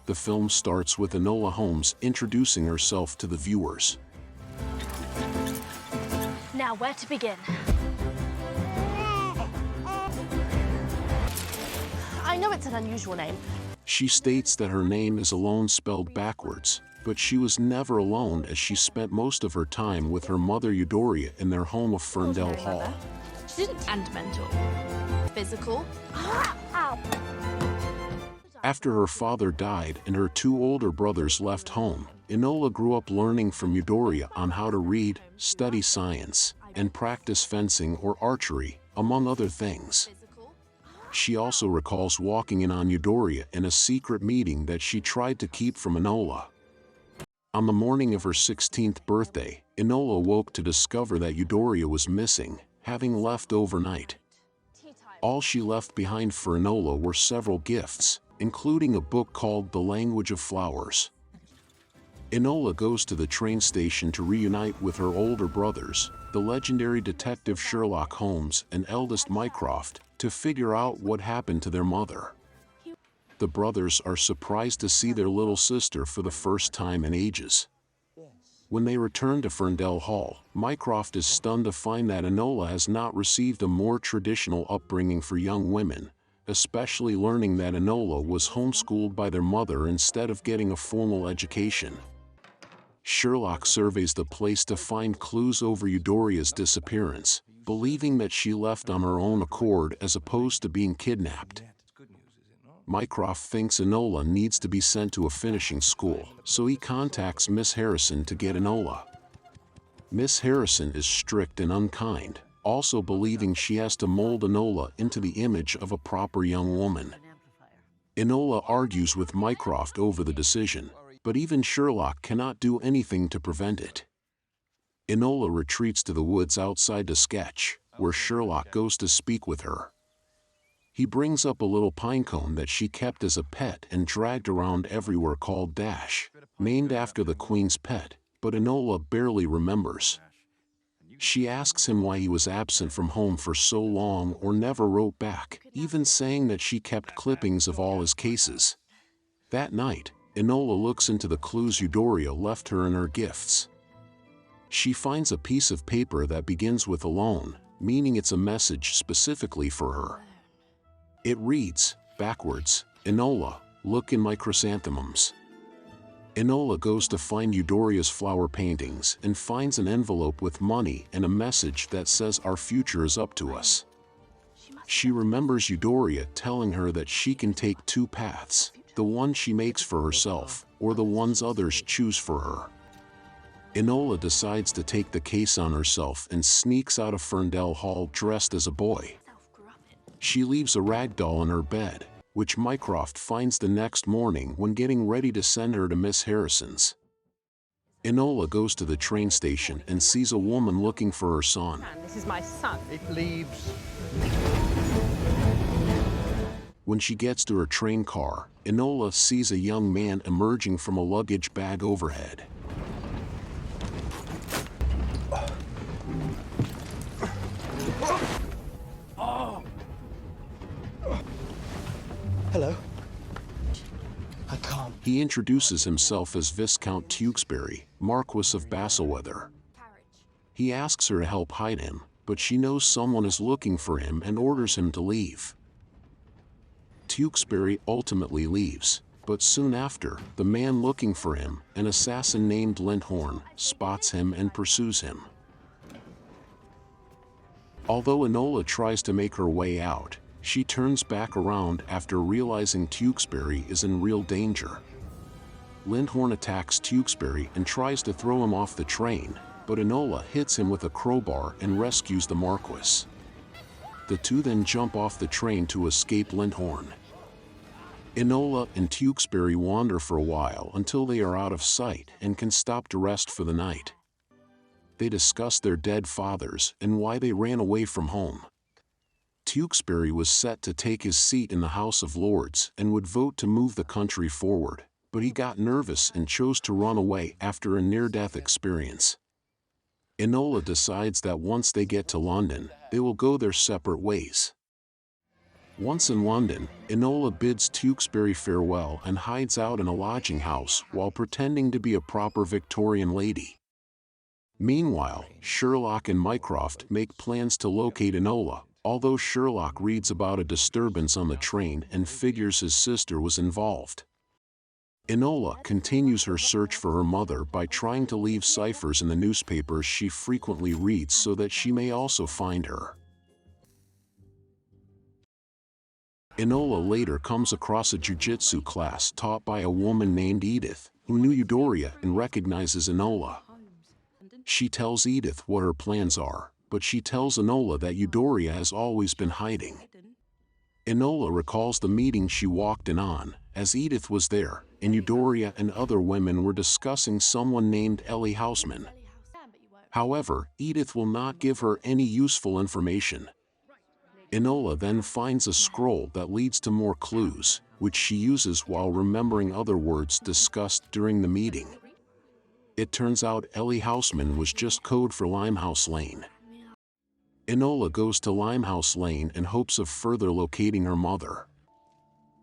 The film starts with Enola Holmes introducing herself to the viewers. Now, where to begin? I know it's an unusual name. She states that her name is Alone spelled backwards, but she was never alone as she spent most of her time with her mother Eudora in their home of Ferndale Hall. She didn't. And mental. Physical. After her father died and her two older brothers left home, Enola grew up learning from Eudora on how to read, study science, and practice fencing or archery, among other things. She also recalls walking in on Eudora in a secret meeting that she tried to keep from Enola. On the morning of her 16th birthday, Enola woke to discover that Eudora was missing, having left overnight. All she left behind for Enola were several gifts, including a book called The Language of Flowers. Enola goes to the train station to reunite with her older brothers, the legendary detective Sherlock Holmes and eldest Mycroft, to figure out what happened to their mother. The brothers are surprised to see their little sister for the first time in ages. When they return to Ferndale Hall, Mycroft is stunned to find that Enola has not received a more traditional upbringing for young women, especially learning that Enola was homeschooled by their mother instead of getting a formal education. Sherlock surveys the place to find clues over Eudora's disappearance, believing that she left on her own accord as opposed to being kidnapped. Mycroft thinks Enola needs to be sent to a finishing school, so he contacts Miss Harrison to get Enola. Miss Harrison is strict and unkind, also believing she has to mold Enola into the image of a proper young woman. Enola argues with Mycroft over the decision, but even Sherlock cannot do anything to prevent it. Enola retreats to the woods outside to sketch, where Sherlock goes to speak with her. He brings up a little pinecone that she kept as a pet and dragged around everywhere called Dash, named after the Queen's pet, but Enola barely remembers. She asks him why he was absent from home for so long or never wrote back, even saying that she kept clippings of all his cases. That night, Enola looks into the clues Eudora left her in her gifts. She finds a piece of paper that begins with alone, meaning it's a message specifically for her. It reads, backwards, Enola, look in my chrysanthemums. Enola goes to find Eudora's flower paintings and finds an envelope with money and a message that says our future is up to us. She remembers Eudora telling her that she can take two paths, the one she makes for herself, or the ones others choose for her. Enola decides to take the case on herself and sneaks out of Ferndale Hall dressed as a boy. She leaves a rag doll in her bed, which Mycroft finds the next morning when getting ready to send her to Miss Harrison's. Enola goes to the train station and sees a woman looking for her son. This is my son. It leaves. When she gets to her train car, Enola sees a young man emerging from a luggage bag overhead. Hello. I can't. He introduces himself as Viscount Tewkesbury, Marquis of Bassleweather. He asks her to help hide him, but she knows someone is looking for him and orders him to leave. Tewkesbury ultimately leaves, but soon after, the man looking for him, an assassin named Lindhorn, spots him and pursues him. Although Enola tries to make her way out, she turns back around after realizing Tewkesbury is in real danger. Lindhorn attacks Tewkesbury and tries to throw him off the train, but Enola hits him with a crowbar and rescues the Marquis. The two then jump off the train to escape Lindhorn. Enola and Tewkesbury wander for a while until they are out of sight and can stop to rest for the night. They discuss their dead fathers and why they ran away from home. Tewkesbury was set to take his seat in the House of Lords and would vote to move the country forward, but he got nervous and chose to run away after a near-death experience. Enola decides that once they get to London, they will go their separate ways. Once in London, Enola bids Tewkesbury farewell and hides out in a lodging house while pretending to be a proper Victorian lady. Meanwhile, Sherlock and Mycroft make plans to locate Enola, although Sherlock reads about a disturbance on the train and figures his sister was involved. Enola continues her search for her mother by trying to leave ciphers in the newspapers she frequently reads so that she may also find her. Enola later comes across a jiu-jitsu class taught by a woman named Edith, who knew Eudora and recognizes Enola. She tells Edith what her plans are, but she tells Enola that Eudora has always been hiding. Enola recalls the meeting she walked in on, as Edith was there, and Eudora and other women were discussing someone named Ellie Houseman. However, Edith will not give her any useful information. Enola then finds a scroll that leads to more clues, which she uses while remembering other words discussed during the meeting. It turns out Ellie Houseman was just code for Limehouse Lane. Enola goes to Limehouse Lane in hopes of further locating her mother.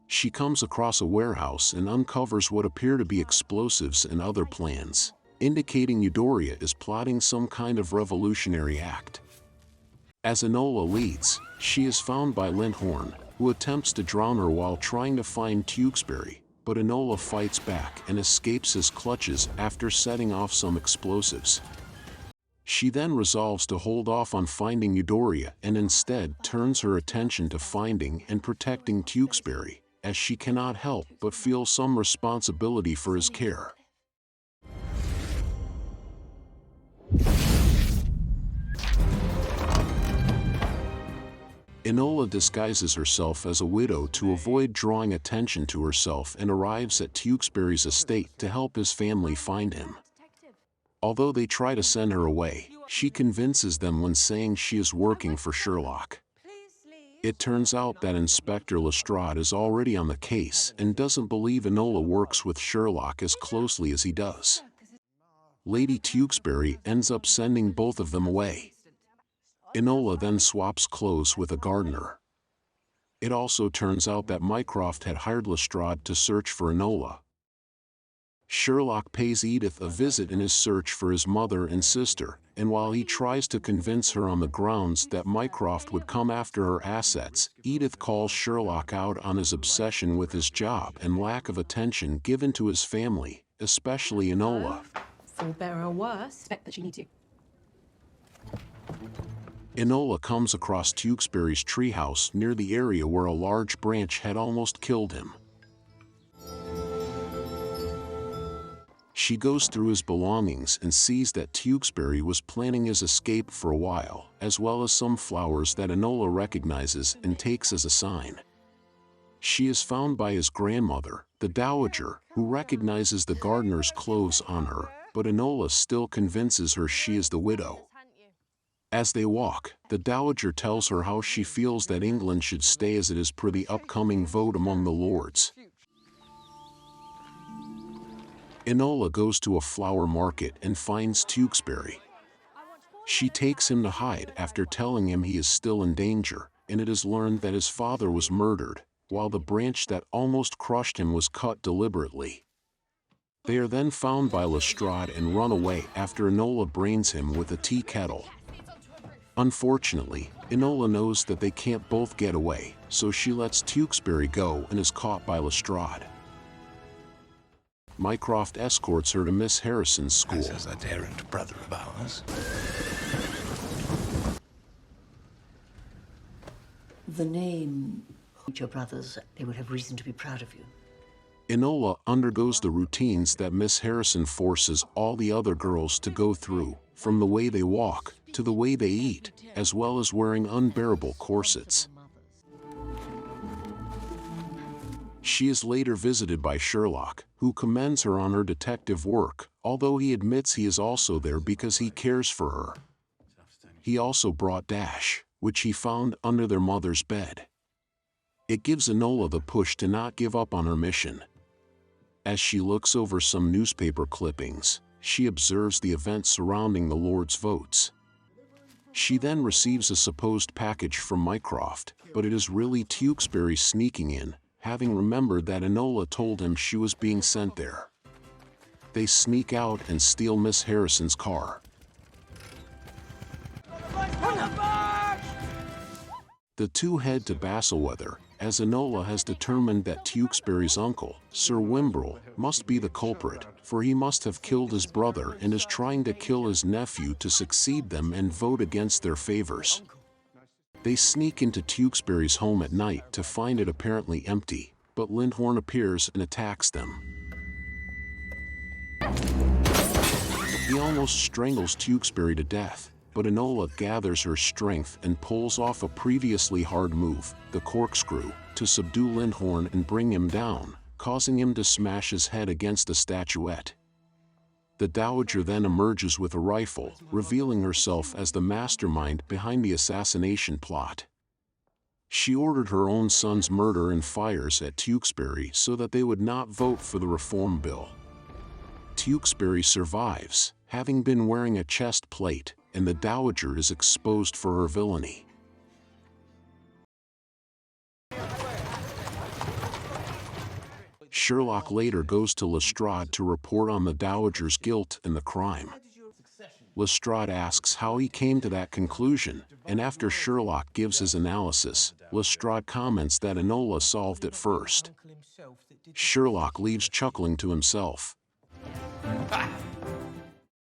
She comes across a warehouse and uncovers what appear to be explosives and other plans, indicating Eudora is plotting some kind of revolutionary act. As Enola leads, she is found by Linthorn, who attempts to drown her while trying to find Tewkesbury, but Enola fights back and escapes his clutches after setting off some explosives. She then resolves to hold off on finding Eudora and instead turns her attention to finding and protecting Tewkesbury, as she cannot help but feel some responsibility for his care. Enola disguises herself as a widow to avoid drawing attention to herself and arrives at Tewkesbury's estate to help his family find him. Although they try to send her away, she convinces them when saying she is working for Sherlock. It turns out that Inspector Lestrade is already on the case and doesn't believe Enola works with Sherlock as closely as he does. Lady Tewkesbury ends up sending both of them away. Enola then swaps clothes with a gardener. It also turns out that Mycroft had hired Lestrade to search for Enola. Sherlock pays Edith a visit in his search for his mother and sister, and while he tries to convince her on the grounds that Mycroft would come after her assets, Edith calls Sherlock out on his obsession with his job and lack of attention given to his family, especially Enola. For better or worse, expect that she needs you. Enola comes across Tewkesbury's treehouse near the area where a large branch had almost killed him. She goes through his belongings and sees that Tewkesbury was planning his escape for a while, as well as some flowers that Enola recognizes and takes as a sign. She is found by his grandmother, the Dowager, who recognizes the gardener's clothes on her, but Enola still convinces her she is the widow. As they walk, the Dowager tells her how she feels that England should stay as it is per the upcoming vote among the lords. Enola goes to a flower market and finds Tewkesbury. She takes him to hide after telling him he is still in danger, and it is learned that his father was murdered, while the branch that almost crushed him was cut deliberately. They are then found by Lestrade and run away after Enola brains him with a tea kettle. Unfortunately, Enola knows that they can't both get away, so she lets Tewkesbury go and is caught by Lestrade. Mycroft escorts her to Miss Harrison's school. As is that errant brother of ours. The name, your brothers, they would have reason to be proud of you. Enola undergoes the routines that Miss Harrison forces all the other girls to go through, from the way they walk to the way they eat, as well as wearing unbearable corsets. She is later visited by Sherlock, who commends her on her detective work, although he admits he is also there because he cares for her. He also brought Dash, which he found under their mother's bed. It gives Enola the push to not give up on her mission. As she looks over some newspaper clippings, she observes the events surrounding the Lord's votes. She then receives a supposed package from Mycroft, but it is really Tewkesbury sneaking in, having remembered that Enola told him she was being sent there. They sneak out and steal Miss Harrison's car. The two head to Bassleweather, as Enola has determined that Tewkesbury's uncle, Sir Wimbrel, must be the culprit, for he must have killed his brother and is trying to kill his nephew to succeed them and vote against their favors. They sneak into Tewkesbury's home at night to find it apparently empty, but Lindhorn appears and attacks them. He almost strangles Tewkesbury to death, but Enola gathers her strength and pulls off a previously hard move, the corkscrew, to subdue Lindhorn and bring him down, causing him to smash his head against a statuette. The Dowager then emerges with a rifle, revealing herself as the mastermind behind the assassination plot. She ordered her own son's murder and fires at Tewkesbury so that they would not vote for the reform bill. Tewkesbury survives, having been wearing a chest plate, and the Dowager is exposed for her villainy. Sherlock later goes to Lestrade to report on the Dowager's guilt in the crime. Lestrade asks how he came to that conclusion, and after Sherlock gives his analysis, Lestrade comments that Enola solved it first. Sherlock leaves chuckling to himself.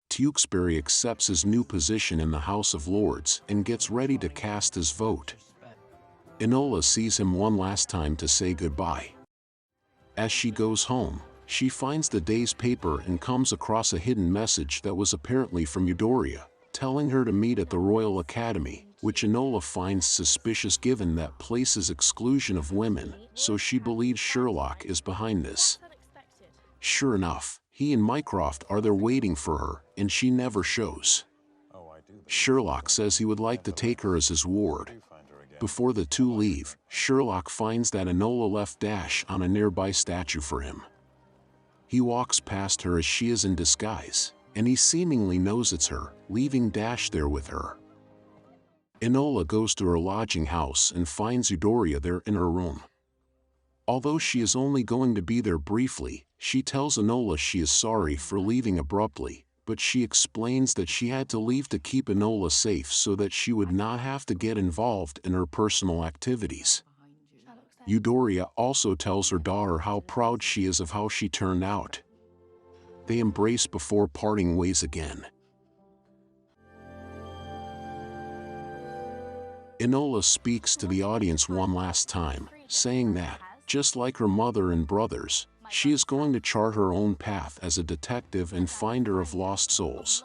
Tewkesbury accepts his new position in the House of Lords and gets ready to cast his vote. Enola sees him one last time to say goodbye. As she goes home, she finds the day's paper and comes across a hidden message that was apparently from Eudora, telling her to meet at the Royal Academy, which Enola finds suspicious given that place's exclusion of women, so she believes Sherlock is behind this. Sure enough, he and Mycroft are there waiting for her, and she never shows. Sherlock says he would like to take her as his ward. Before the two leave, Sherlock finds that Enola left Dash on a nearby statue for him. He walks past her as she is in disguise, and he seemingly knows it's her, leaving Dash there with her. Enola goes to her lodging house and finds Eudora there in her room. Although she is only going to be there briefly, she tells Enola she is sorry for leaving abruptly, but she explains that she had to leave to keep Enola safe so that she would not have to get involved in her personal activities. Eudora also tells her daughter how proud she is of how she turned out. They embrace before parting ways again. Enola speaks to the audience one last time, saying that, just like her mother and brothers, she is going to chart her own path as a detective and finder of lost souls.